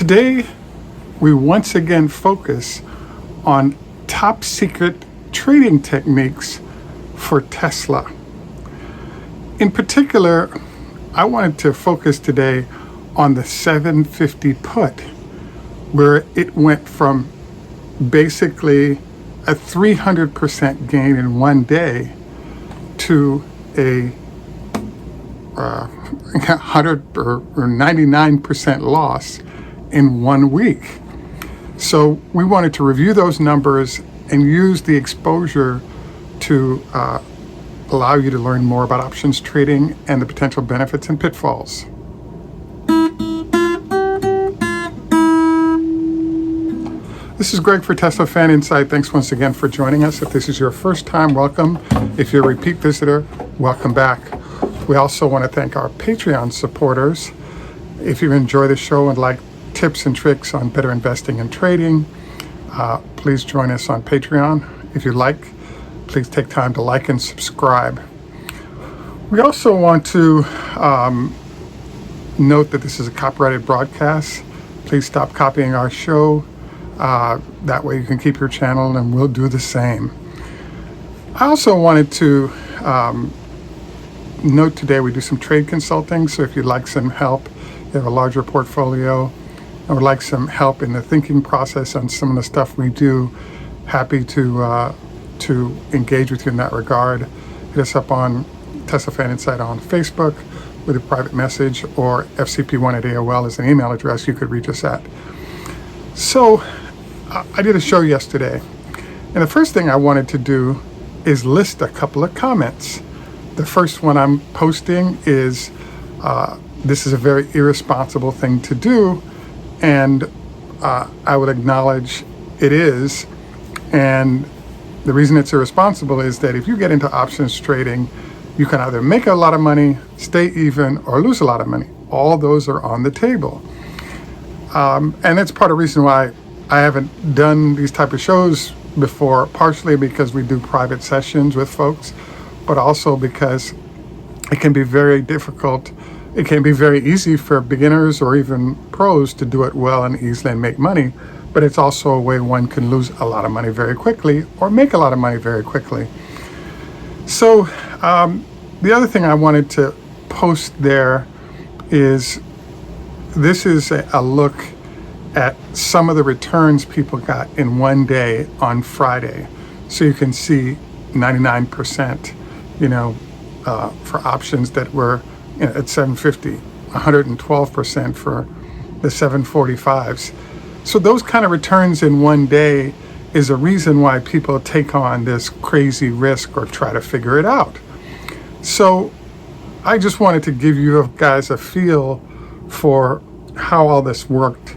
Today, we once again focus on top secret trading techniques for Tesla. In particular, I wanted to focus today on the 750 put, where it went from basically a 300% gain in one day to a 100 or 99% loss in 1 week. So we wanted to review those numbers and use the exposure to allow you to learn more about options trading and the potential benefits and pitfalls. This is Greg for Teslafaninsight. Thanks once again for joining us. If this is your first time, welcome. If you're a repeat visitor, welcome back. We also want to thank our Patreon supporters. If you enjoy the show and like tips and tricks on better investing and trading, please join us on Patreon. If you like, please take time to like and subscribe. We also want to note that this is a copyrighted broadcast. Please stop copying our show. That way you can keep your channel and we'll do the same. I also wanted to note today we do some trade consulting. So if you'd like some help, you have a larger portfolio, and would like some help in the thinking process on some of the stuff we do, happy to engage with you in that regard. Hit us up on Teslafaninsight on Facebook with a private message, or fcp1@AOL is an email address you could reach us at. So I did a show yesterday, and the first thing I wanted to do is list a couple of comments. The first one I'm posting is, this is a very irresponsible thing to do, and I would acknowledge it is. And the reason it's irresponsible is that if you get into options trading, you can either make a lot of money, stay even, or lose a lot of money. All those are on the table. And that's part of the reason why I haven't done these type of shows before, partially because we do private sessions with folks, but also because it can be very difficult. It can be very easy for beginners or even pros to do it well and easily and make money, but it's also a way one can lose a lot of money very quickly or make a lot of money very quickly. So the other thing I wanted to post there is, this is a look at some of the returns people got in one day on Friday. So you can see 99%, for options that were at 750, 112% for the 745s. So those kind of returns in one day is a reason why people take on this crazy risk or try to figure it out. So I just wanted to give you guys a feel for how all this worked.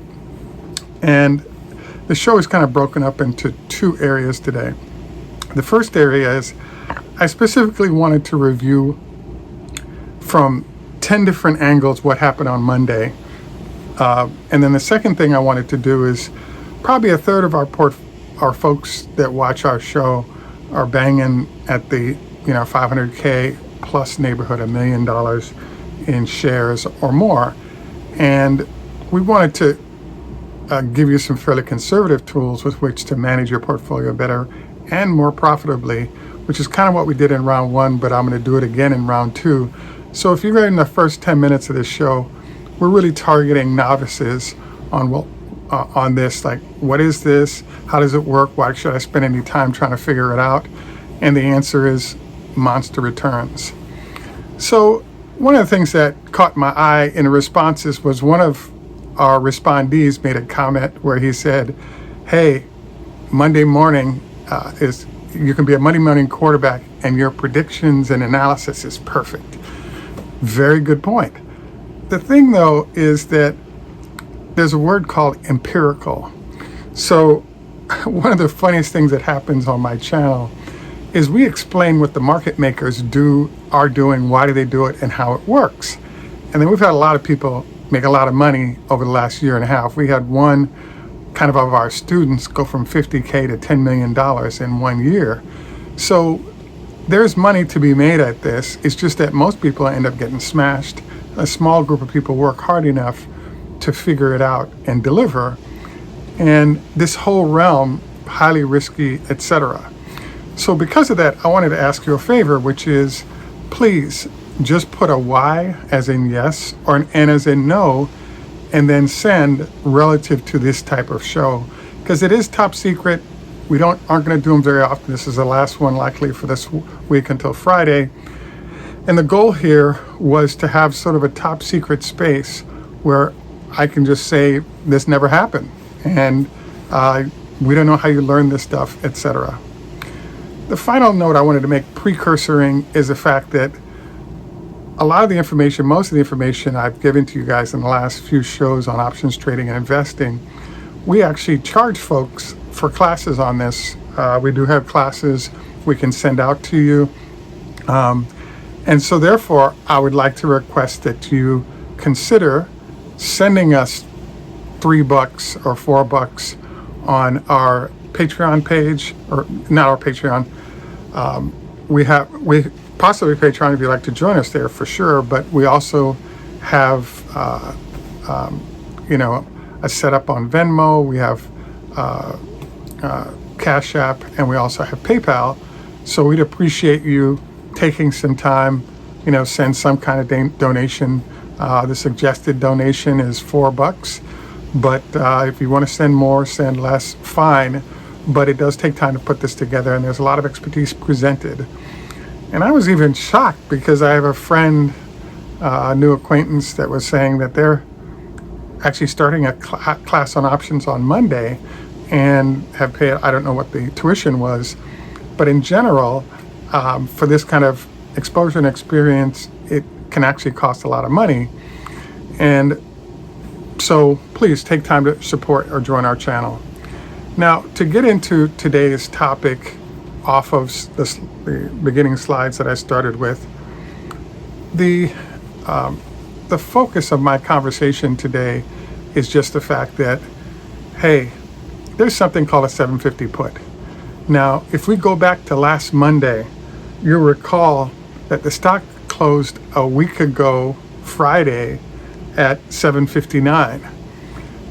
And the show is kind of broken up into two areas today. The first area is I specifically wanted to review from 10 different angles what happened on Monday. And then the second thing I wanted to do is, probably a third of our folks that watch our show are banging at the 500K plus neighborhood, $1 million in shares or more. And we wanted to give you some fairly conservative tools with which to manage your portfolio better and more profitably, which is kind of what we did in round one, but I'm going to do it again in round two. So if you're in the first 10 minutes of this show, we're really targeting novices on this, like, what is this? How does it work? Why should I spend any time trying to figure it out? And the answer is monster returns. So one of the things that caught my eye in the responses was one of our respondees made a comment where he said, hey, Monday morning you can be a Monday morning quarterback and your predictions and analysis is perfect. Very good point. The thing though is that there's a word called empirical. So one of the funniest things that happens on my channel is we explain what the market makers are doing, why do they do it, and how it works. And then we've had a lot of people make a lot of money over the last year and a half. We had one kind of our students go from 50K to $10 million in 1 year. So there's money to be made at this. It's just that most people end up getting smashed. A small group of people work hard enough to figure it out and deliver. And this whole realm, highly risky, etc. So because of that, I wanted to ask you a favor, which is please just put a Y as in yes or an N as in no, and then send relative to this type of show, because it is top secret. We aren't going to do them very often. This is the last one likely for this week until Friday. And the goal here was to have sort of a top secret space where I can just say this never happened, and we don't know how you learn this stuff, etc. The final note I wanted to make precursoring is the fact that a lot of the information, most of the information I've given to you guys in the last few shows on options trading and investing, we actually charge folks for classes on this. We do have classes we can send out to you. And so therefore, I would like to request that you consider sending us $3 or $4 on our Patreon page, or not our Patreon. We possibly Patreon if you'd like to join us there for sure, but we also have a setup on Venmo. We have Cash App, and we also have PayPal. So we'd appreciate you taking some time, send some kind of donation. The suggested donation is $4, but if you want to send more, send less, fine. But it does take time to put this together, and there's a lot of expertise presented. And I was even shocked because I have a friend, a new acquaintance, that was saying that they're actually starting a class on options on Monday and have paid, I don't know what the tuition was, but in general, for this kind of exposure and experience, it can actually cost a lot of money. And so please take time to support or join our channel. Now, to get into today's topic off of the beginning slides that I started with, the focus of my conversation today is just the fact that, hey, there's something called a 750 put. Now, if we go back to last Monday, you'll recall that the stock closed a week ago, Friday, at 759.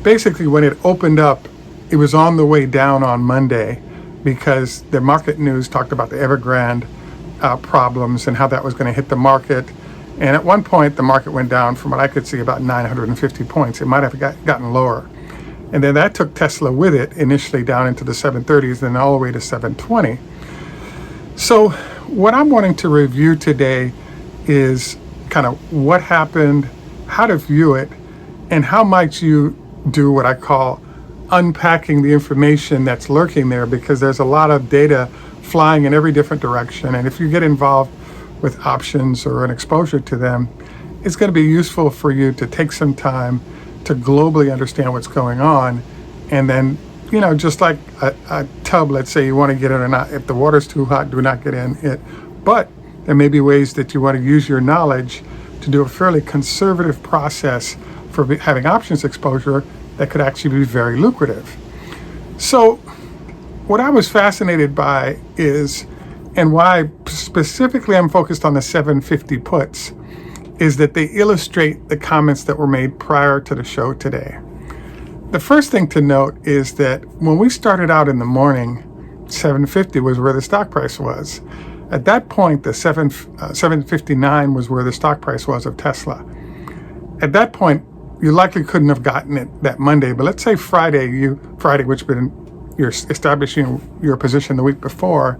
Basically, when it opened up, it was on the way down on Monday because the market news talked about the Evergrande problems and how that was going to hit the market. And at one point, the market went down, from what I could see, about 950 points. It might have gotten lower. And then that took Tesla with it, initially down into the 730s, then all the way to 720. So what I'm wanting to review today is kind of what happened, how to view it, and how might you do what I call unpacking the information that's lurking there, because there's a lot of data flying in every different direction. And if you get involved with options or an exposure to them, it's going to be useful for you to take some time to globally understand what's going on. And then, just like a tub, let's say you want to get in or not, if the water's too hot, do not get in it. But there may be ways that you want to use your knowledge to do a fairly conservative process for having options exposure that could actually be very lucrative. So what I was fascinated by is, and why specifically I'm focused on the 750 puts, is that they illustrate the comments that were made prior to the show today. The first thing to note is that when we started out in the morning, 750 was where the stock price was. At that point, the 759 was where the stock price was of Tesla. At that point, you likely couldn't have gotten it that Monday, but let's say Friday, which you're establishing your position the week before,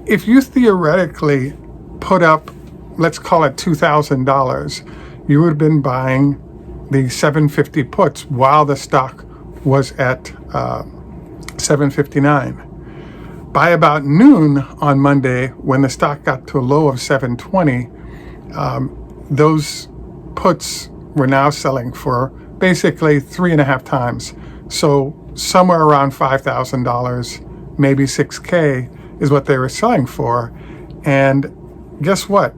if you theoretically put up, let's call it $2,000, you would have been buying the 750 puts while the stock was at 759. By about noon on Monday, when the stock got to a low of 720, those puts were now selling for basically 3.5 times. So somewhere around $5,000, maybe $6,000 is what they were selling for. And guess what?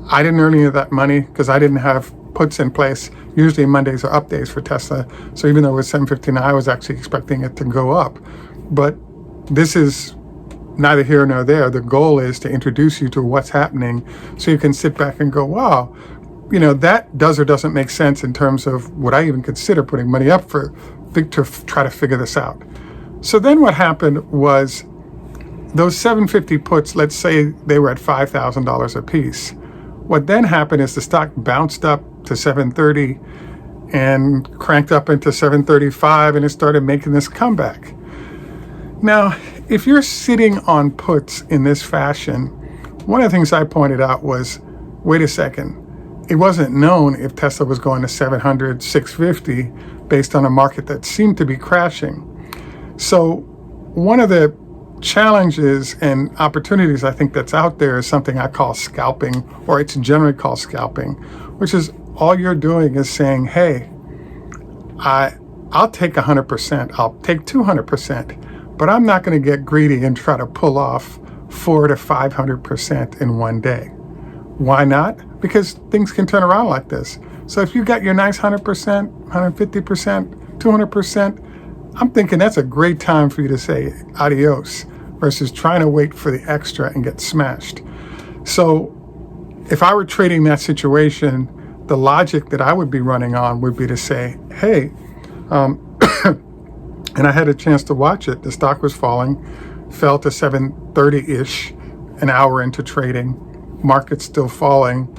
I didn't earn any of that money because I didn't have puts in place. Usually Mondays are up days for Tesla. So even though it was 759, I was actually expecting it to go up. But this is neither here nor there. The goal is to introduce you to what's happening so you can sit back and go, wow, that does or doesn't make sense in terms of would I even consider putting money up to try to figure this out. So then what happened was those 750 puts, let's say they were at $5,000 a piece. What then happened is the stock bounced up to 730 and cranked up into 735, and it started making this comeback. Now, if you're sitting on puts in this fashion, one of the things I pointed out was, wait a second, it wasn't known if Tesla was going to 700, 650 based on a market that seemed to be crashing. So one of the challenges and opportunities I think that's out there is something I call scalping, or it's generally called scalping, which is all you're doing is saying, hey, I'll take 100%, I'll take 200%, but I'm not going to get greedy and try to pull off 400 to 500% in one day. Why not? Because things can turn around like this. So if you got your nice 100%, 150%, 200%, I'm thinking that's a great time for you to say adios versus trying to wait for the extra and get smashed. So if I were trading that situation, the logic that I would be running on would be to say, hey, and I had a chance to watch it. The stock was falling, fell to 730-ish an hour into trading, market's still falling.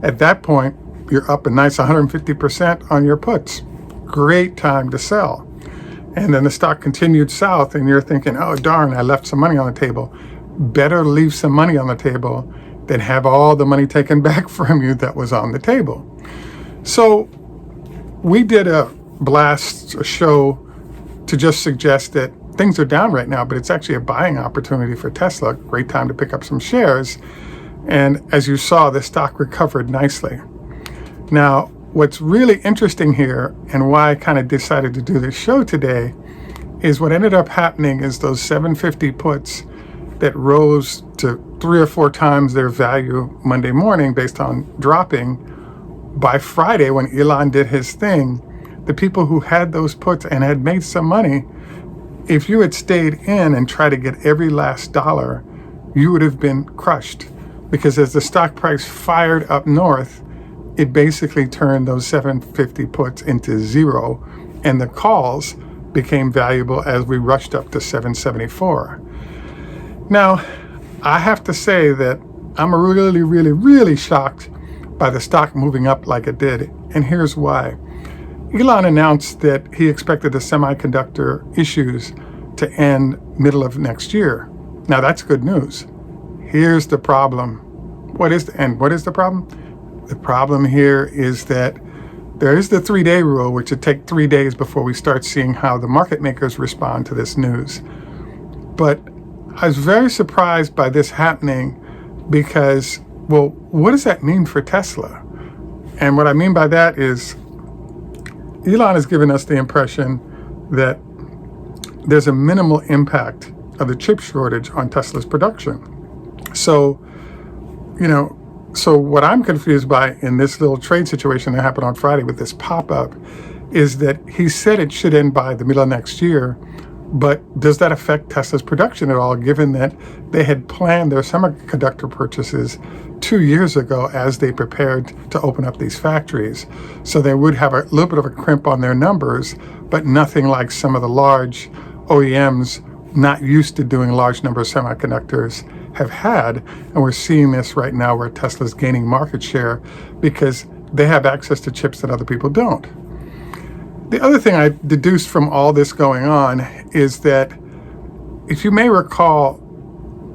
At that point, you're up a nice 150% on your puts. Great time to sell. And then the stock continued south and you're thinking, oh darn, I left some money on the table. Better leave some money on the table than have all the money taken back from you that was on the table. So we did a show to just suggest that things are down right now, but it's actually a buying opportunity for Tesla. Great time to pick up some shares. And as you saw, the stock recovered nicely. Now, what's really interesting here and why I kind of decided to do this show today is what ended up happening is those 750 puts that rose to 3 or 4 times their value Monday morning based on dropping. By Friday, when Elon did his thing, the people who had those puts and had made some money, if you had stayed in and tried to get every last dollar, you would have been crushed. Because as the stock price fired up north, it basically turned those 750 puts into zero, and the calls became valuable as we rushed up to 774. Now, I have to say that I'm really, really, really shocked by the stock moving up like it did, and here's why. Elon announced that he expected the semiconductor issues to end middle of next year. Now that's good news. Here's the problem. What is the problem? The problem here is that there is the 3-day rule, which would take 3 days before we start seeing how the market makers respond to this news. But I was very surprised by this happening because, well, what does that mean for Tesla? And what I mean by that is Elon has given us the impression that there's a minimal impact of the chip shortage on Tesla's production. So, so what I'm confused by in this little trade situation that happened on Friday with this pop-up is that he said it should end by the middle of next year, but does that affect Tesla's production at all, given that they had planned their semiconductor purchases 2 years ago as they prepared to open up these factories? So they would have a little bit of a crimp on their numbers, but nothing like some of the large OEMs not used to doing large numbers of semiconductors have had. And we're seeing this right now where Tesla's gaining market share because they have access to chips that other people don't. The other thing I deduced from all this going on is that if you may recall,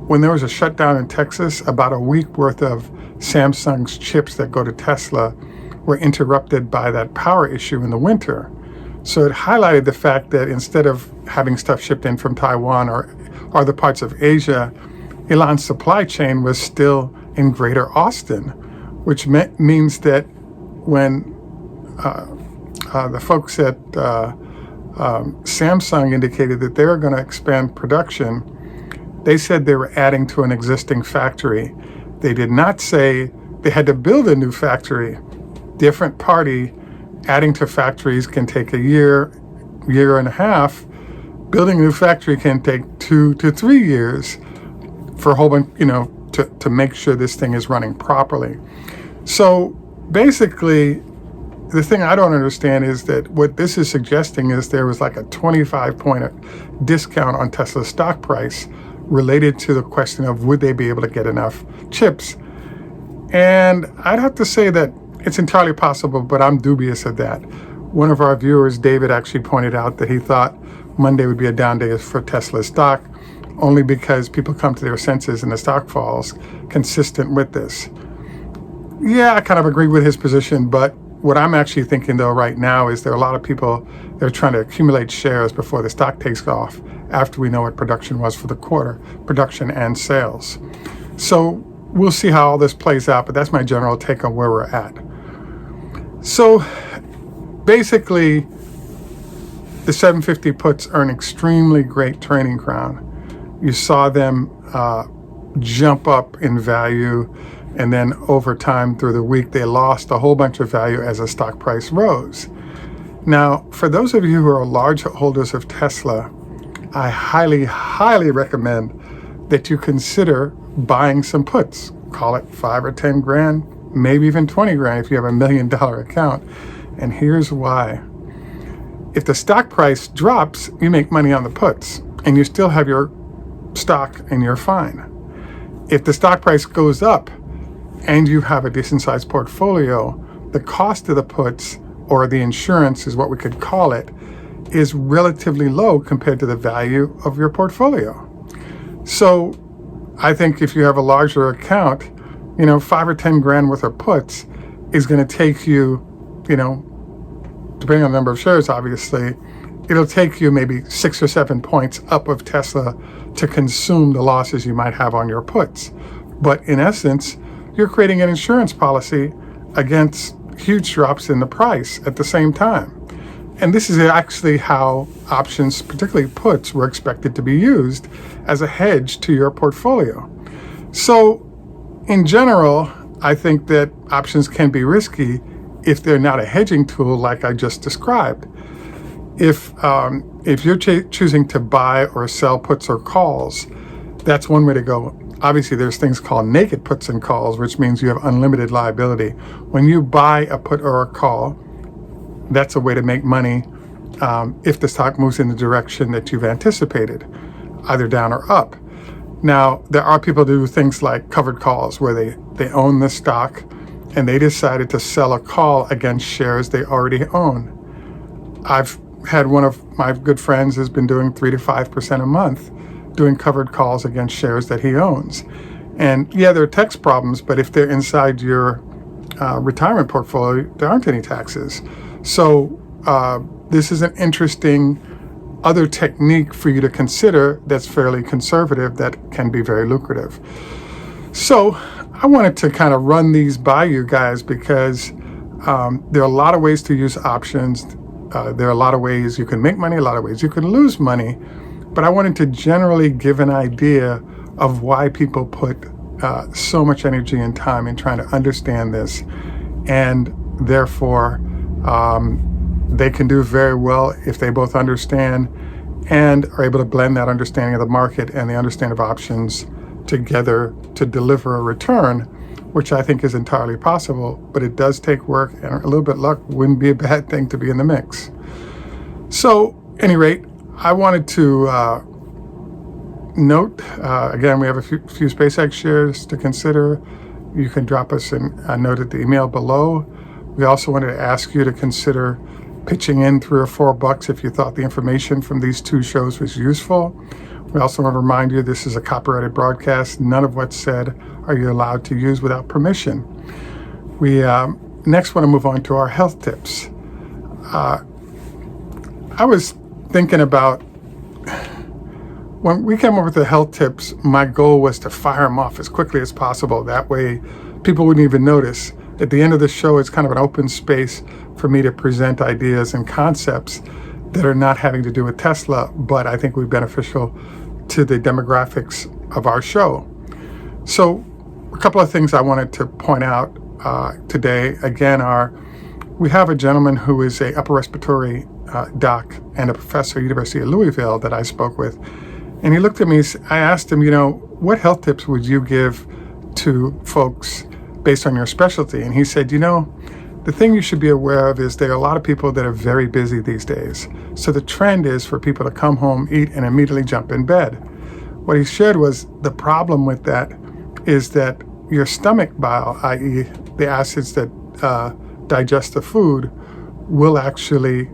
when there was a shutdown in Texas, about a week worth of Samsung's chips that go to Tesla were interrupted by that power issue in the winter. So it highlighted the fact that instead of having stuff shipped in from Taiwan or other parts of Asia, Elon's supply chain was still in Greater Austin, which means that when the folks at Samsung indicated that they were going to expand production, they said they were adding to an existing factory. They did not say they had to build a new factory. Different party. Adding to factories can take a year and a half. Building a new factory can take 2 to 3 years for a whole bunch, to make sure this thing is running properly. So basically, the thing I don't understand is that what this is suggesting is there was like a 25-point discount on Tesla's stock price related to the question of would they be able to get enough chips. And I'd have to say that it's entirely possible, but I'm dubious of that. One of our viewers, David, actually pointed out that he thought Monday would be a down day for Tesla stock, only because people come to their senses and the stock falls consistent with this. Yeah, I kind of agree with his position, but what I'm actually thinking though right now is there are a lot of people that are trying to accumulate shares before the stock takes off after we know what production was for the quarter, production and sales. So we'll see how all this plays out, but that's my general take on where we're at. So basically, the 750 puts are an extremely great training ground. You saw them jump up in value, and then over time through the week, they lost a whole bunch of value as the stock price rose. Now, for those of you who are large holders of Tesla, I highly, highly recommend that you consider buying some puts. Call it 5 or 10 grand, maybe even 20 grand if you have $1 million account. And here's why. If the stock price drops, you make money on the puts and you still have your stock and you're fine. If the stock price goes up and you have a decent sized portfolio, the cost of the puts, or the insurance is what we could call it, is relatively low compared to the value of your portfolio. So I think if you have a larger account, 5 or 10 grand worth of puts is going to take you, depending on the number of shares, obviously, it'll take you maybe 6 or 7 points up of Tesla to consume the losses you might have on your puts. But in essence, you're creating an insurance policy against huge drops in the price at the same time. And this is actually how options, particularly puts, were expected to be used as a hedge to your portfolio. So in general, I think that options can be risky if they're not a hedging tool like I just described. If you're choosing to buy or sell puts or calls, that's one way to go. Obviously, there's things called naked puts and calls, which means you have unlimited liability. When you buy a put or a call, that's a way to make money if the stock moves in the direction that you've anticipated, either down or up. Now, there are people who do things like covered calls where they own the stock and they decided to sell a call against shares they already own. I've had one of my good friends has been doing 3 to 5% a month doing covered calls against shares that he owns. And yeah, there are tax problems, but if they're inside your retirement portfolio, there aren't any taxes. So this is an interesting other technique for you to consider that's fairly conservative that can be very lucrative. So I wanted to kind of run these by you guys because there are a lot of ways to use options. There are a lot of ways you can make money, a lot of ways you can lose money. But I wanted to generally give an idea of why people put so much energy and time in trying to understand this. And therefore, they can do very well if they both understand and are able to blend that understanding of the market and the understanding of options together to deliver a return, which I think is entirely possible, but it does take work, and a little bit of luck wouldn't be a bad thing to be in the mix. So, at any rate, I wanted to note, again, we have a few SpaceX shares to consider. You can drop us a note at the email below. We also wanted to ask you to consider pitching in $3 or $4 if you thought the information from these two shows was useful. We also want to remind you this is a copyrighted broadcast. None of what's said are you allowed to use without permission. We next want to move on to our health tips. I was thinking about when we came up with the health tips, my goal was to fire them off as quickly as possible. That way people wouldn't even notice. At the end of the show, it's kind of an open space for me to present ideas and concepts that are not having to do with Tesla, but I think would be beneficial to the demographics of our show. So a couple of things I wanted to point out today, again, are we have a gentleman who is a upper respiratory doc and a professor at University of Louisville that I spoke with. And he looked at me, I asked him, what health tips would you give to folks based on your specialty. And he said, the thing you should be aware of is there are a lot of people that are very busy these days. So the trend is for people to come home, eat, and immediately jump in bed. What he shared was the problem with that is that your stomach bile, i.e. the acids that digest the food, will actually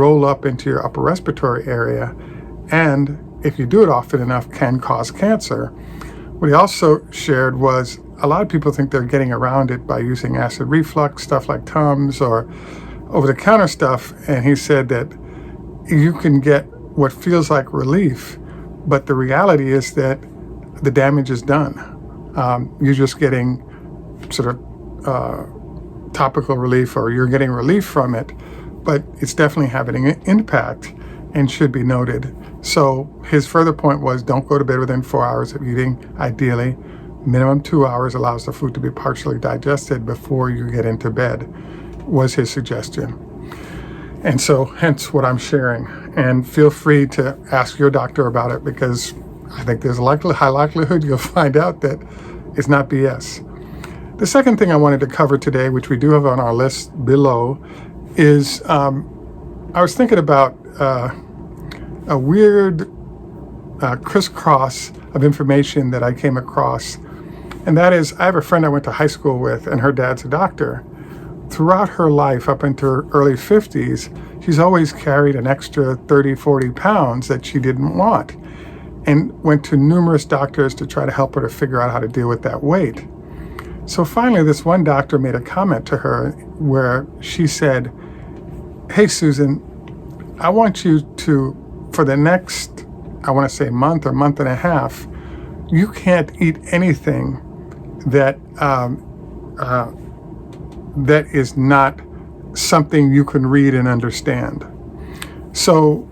roll up into your upper respiratory area, and if you do it often enough, can cause cancer. What he also shared was a lot of people think they're getting around it by using acid reflux, stuff like Tums or over-the-counter stuff, and he said that you can get what feels like relief, but the reality is that the damage is done. You're just getting sort of topical relief, or you're getting relief from it, but it's definitely having an impact and should be noted. So his further point was, don't go to bed within 4 hours of eating, ideally. Minimum 2 hours allows the food to be partially digested before you get into bed, was his suggestion. And so hence what I'm sharing. And feel free to ask your doctor about it, because I think there's a high likelihood you'll find out that it's not BS. The second thing I wanted to cover today, which we do have on our list below, is I was thinking about a weird crisscross of information that I came across. And that is, I have a friend I went to high school with, and her dad's a doctor. Throughout her life, up into her early 50s, she's always carried an extra 30, 40 pounds that she didn't want, and went to numerous doctors to try to help her to figure out how to deal with that weight. So finally, this one doctor made a comment to her where she said, "Hey, Susan, I want you to, for the next, I want to say month or month and a half, you can't eat anything that that is not something you can read and understand." So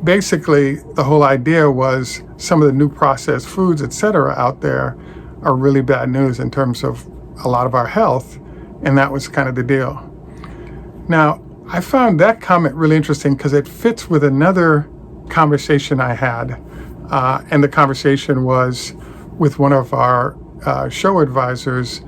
basically, the whole idea was some of the new processed foods, etc., out there are really bad news in terms of a lot of our health, and that was kind of the deal. Now, I found that comment really interesting because it fits with another conversation I had, and the conversation was with one of our show advisors,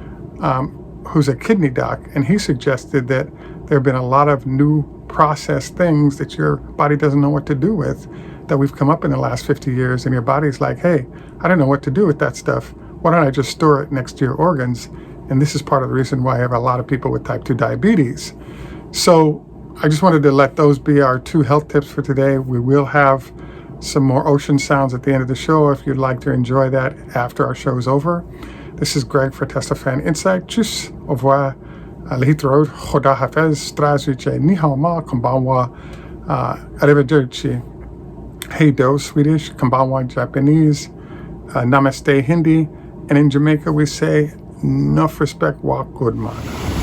who's a kidney doc, and he suggested that there have been a lot of new processed things that your body doesn't know what to do with, that we've come up in the last 50 years, and your body's like, hey, I don't know what to do with that stuff. Why don't I just store it next to your organs? And this is part of the reason why I have a lot of people with type 2 diabetes. So I just wanted to let those be our 2 health tips for today. We will have some more ocean sounds at the end of the show if you'd like to enjoy that after our show is over. This is Greg for Teslafaninsight. Tschüss, au revoir, lehitrod, choda hafez, zdravstvuyte, ni hao ma, konbanwa, arrivederci. Hey do, Swedish, konbanwa, Japanese, namaste, Hindi, and in Jamaica we say, enough respect, walk good man.